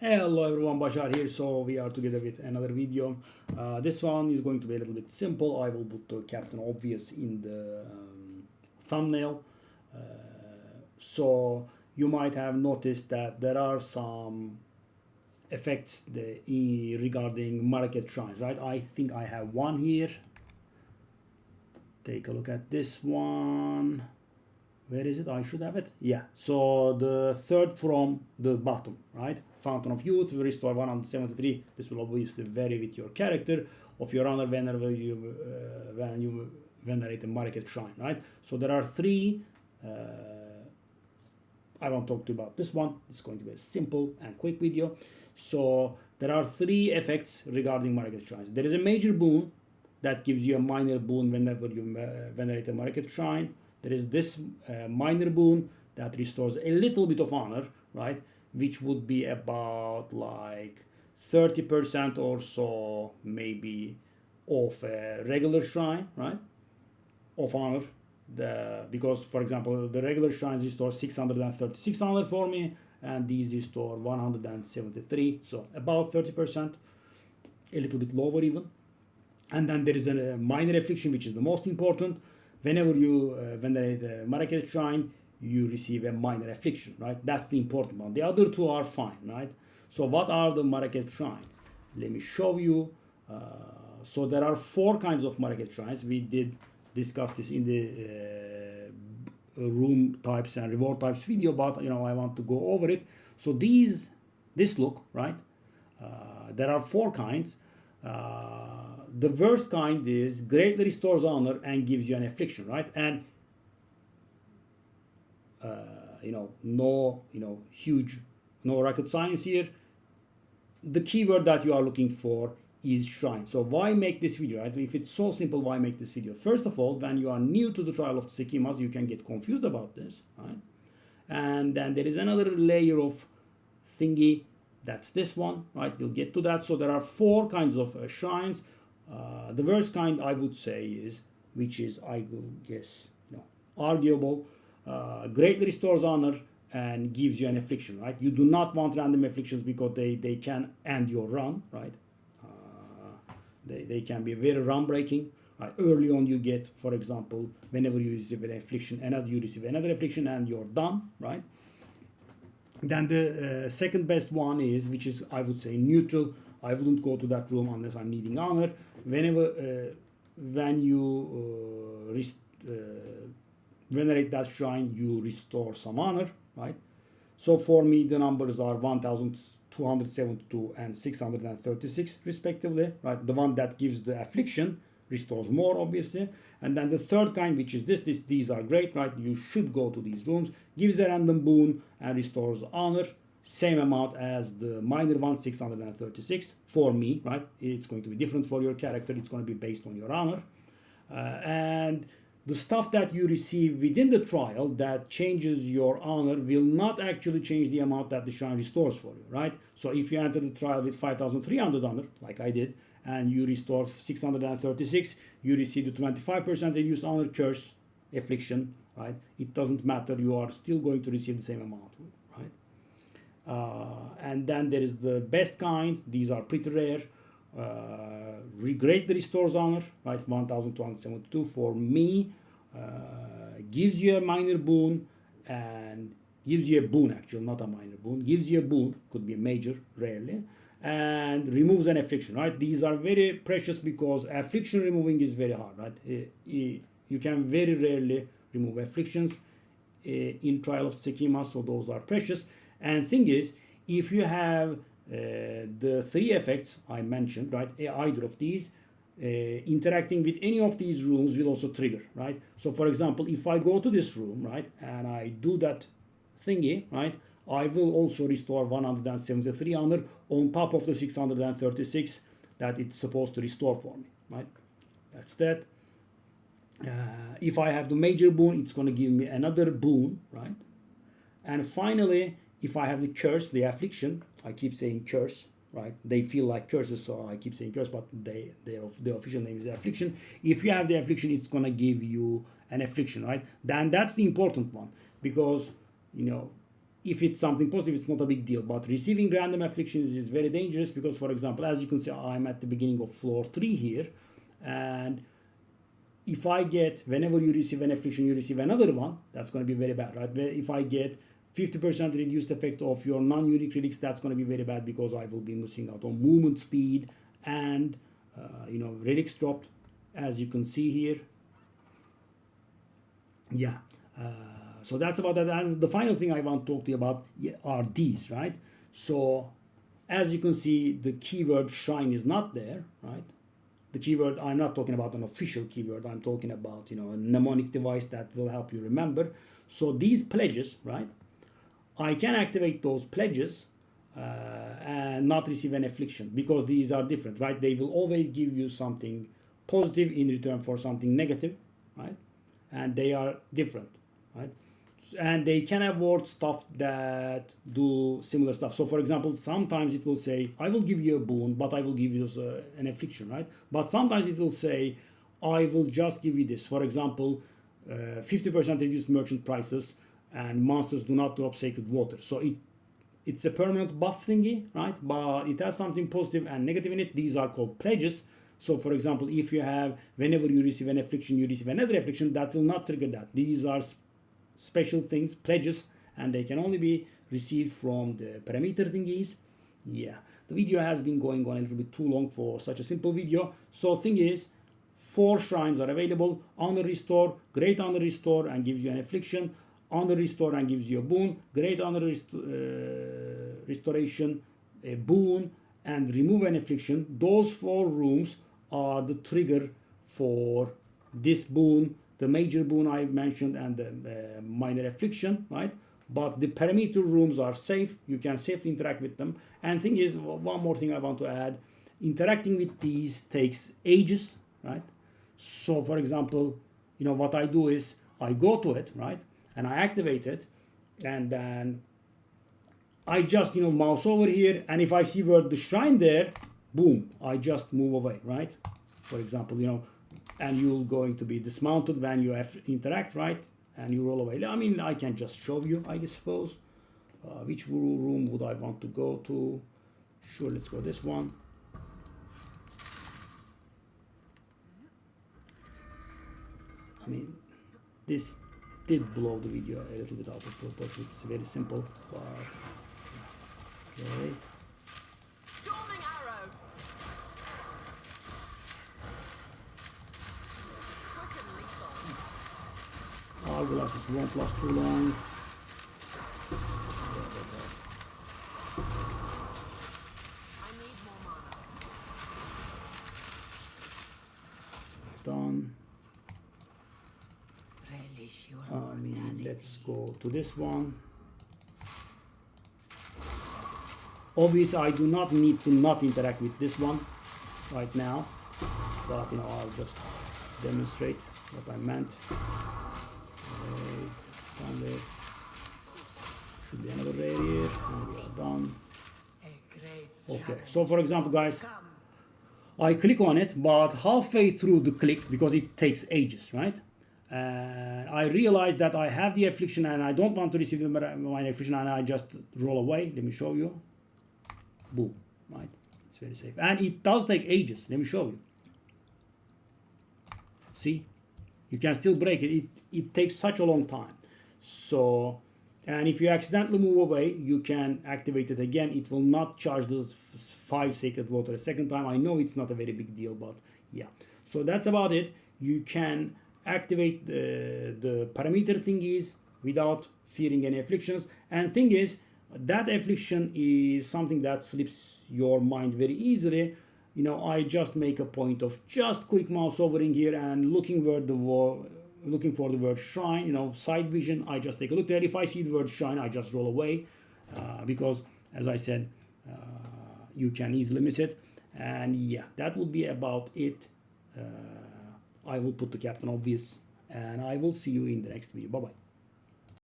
Hello everyone, Bashar here. So we are together with another video. This one is going to be a little bit simple. I will put the Captain Obvious in the thumbnail. So you might have noticed that there are some effects regarding Maraketh shrines, right? I think I have one here. Take a look at this one. Where is it? I should have it. Yeah. So the third from the bottom, right? Fountain of Youth will restore 173. This will obviously vary with your character of your honor whenever you when you venerate a Maraketh shrine, right? So there are three. I won't talk to you about this one. It's going to be a simple and quick video. So there are three effects regarding Maraketh shrines. There is a major boon that gives you a minor boon whenever you venerate a Maraketh shrine. There is this minor boon that restores a little bit of honor, right? Which would be about like 30% or so, maybe, of a regular shrine, right? Of honor. Because, for example, the regular shrines restore 636 honor for me, and these restore 173, so about 30%, a little bit lower even. And then there is a minor affliction, which is the most important. Whenever you venerate a Maraketh shrine, you receive a minor affliction, right? That's the important one. The other two are fine, right? So what are the Maraketh shrines? Let me show you. So there are four kinds of Maraketh shrines. We did discuss this in the room types and reward types video, but I want to go over it. So this look, right? There are four kinds. The worst kind is greatly restores honor and gives you an affliction, right? And no rocket science here. The keyword that you are looking for is shrine. So why make this video, right? If it's so simple, why make this video? First of all, when you are new to the trial of Sekhemas, you can get confused about this, right? And then there is another layer of thingy. That's this one, right? You'll get to that. So there are four kinds of shrines. The worst kind, I would say, is, which is, I guess, arguable, greatly restores honor and gives you an affliction, right? You do not want random afflictions because they can end your run, right? They can be very run breaking. Early on, you get, for example, whenever you receive an affliction, you receive another affliction and you're done, right? Then the second best one is, which is, I would say, neutral. I wouldn't go to that room unless I'm needing honor. When you venerate that shrine, you restore some honor, right? So for me, the numbers are 1,272 and 636 respectively, right? The one that gives the affliction restores more, obviously. And then the third kind, which is these are great, right? You should go to these rooms. Gives a random boon and restores honor. Same amount as the minor one, 636 for me, right? It's going to be different for your character. It's going to be based on your honor. And the stuff that you receive within the trial that changes your honor will not actually change the amount that the shrine restores for you, right? So if you enter the trial with 5,300 honor, like I did, and you restore 636, you receive the 25% reduced honor curse affliction, right? It doesn't matter, you are still going to receive the same amount, right? And then there is the best kind. These are pretty rare. Greatly restores honor, right? 1,272 for me. Gives you a minor boon and gives you a boon, actually, not a minor boon. Gives you a boon, could be a major, rarely, and removes an affliction, right? These are very precious because affliction removing is very hard, right? You can very rarely remove afflictions in Trial of Sekhemas, so those are precious. And thing is, if you have the three effects I mentioned, right, either of these, interacting with any of these rooms will also trigger, right? So for example, if I go to this room, right, and I do that thingy, right, I will also restore 173 honor on top of the 636 that it's supposed to restore for me, right? That's that. If I have the major boon, it's going to give me another boon, right? And finally, if I have the curse, the affliction, I keep saying curse, right? They feel like curses, so I keep saying curse, but the official name is affliction. If you have the affliction, it's going to give you an affliction, right? Then that's the important one, because if it's something positive, it's not a big deal. But receiving random afflictions is very dangerous because, for example, as you can see, I'm at the beginning of floor 3 here. And if I get, whenever you receive an affliction, you receive another one, that's going to be very bad, right? If I get 50% reduced effect of your non-unique relics, that's going to be very bad because I will be missing out on movement speed and, relics dropped, as you can see here. Yeah. So that's about that. And the final thing I want to talk to you about are these, right? So as you can see, the keyword shrine is not there, right? The keyword, I'm not talking about an official keyword. I'm talking about, a mnemonic device that will help you remember. So these pledges, right? I can activate those pledges and not receive an affliction because these are different, right? They will always give you something positive in return for something negative, right? And they are different, right? And they can award stuff that do similar stuff. So for example, sometimes it will say, I will give you a boon, but I will give you an affliction, right? But sometimes it will say, I will just give you this. For example, 50% reduced merchant prices and monsters do not drop sacred water. So it's a permanent buff thingy, right? But it has something positive and negative in it. These are called pledges. So for example, if you have, whenever you receive an affliction, you receive another affliction, that will not trigger that. These are special things, pledges, and they can only be received from the parameter thingies. Yeah, the video has been going on a little bit too long for such a simple video. So thing is, 4 shrines are available. Honor Restore, Great Honor Restore, and gives you an affliction. Honor Restore and gives you a boon. Great Honor Restoration, a boon, and remove an affliction. Those 4 rooms are the trigger for this boon, the major boon I mentioned, and the minor affliction, right? But the parameter rooms are safe. You can safely interact with them. And thing is, one more thing I want to add, interacting with these takes ages, right? So for example, what I do is I go to it, right? And I activate it, and then I just, mouse over here, and if I see where the shrine there, boom, I just move away, right? For example, and you're going to be dismounted when you interact, right? And you roll away. I mean, I can just show you, I suppose. Which room would I want to go to? Sure, let's go this one. I mean, this did blow the video a little bit out of proportion. It's very simple, but okay. Storming arrow. Quick and lethal. Hourglasses won't last too long. I need more mana. Done. Relish your Let's go to this one. Obviously, I do not need to not interact with this one right now, but I'll just demonstrate what I meant. Okay, it's down there. Should be another raid here, and we are done. Okay, so for example, guys, I click on it, but halfway through the click, because it takes ages, right? I realize that I have the affliction and I don't want to receive my affliction, and I just roll away. Let me show you. Boom, right? It's very safe. And it does take ages. Let me show you. See? You can still break it. It takes such a long time. So, and if you accidentally move away, you can activate it again. It will not charge those 5 sacred water a second time. I know it's not a very big deal, but yeah. So that's about it. You can activate the parameter thingies without fearing any afflictions. And thing is, that affliction is something that slips your mind very easily. I just make a point of just quick mouse overing here and looking for the word shrine. Side vision, I just take a look at it. If I see the word shrine, I just roll away because, as I said, you can easily miss it. And yeah, that would be about it. I will put the captain obvious, and I will see you in the next video. Bye bye.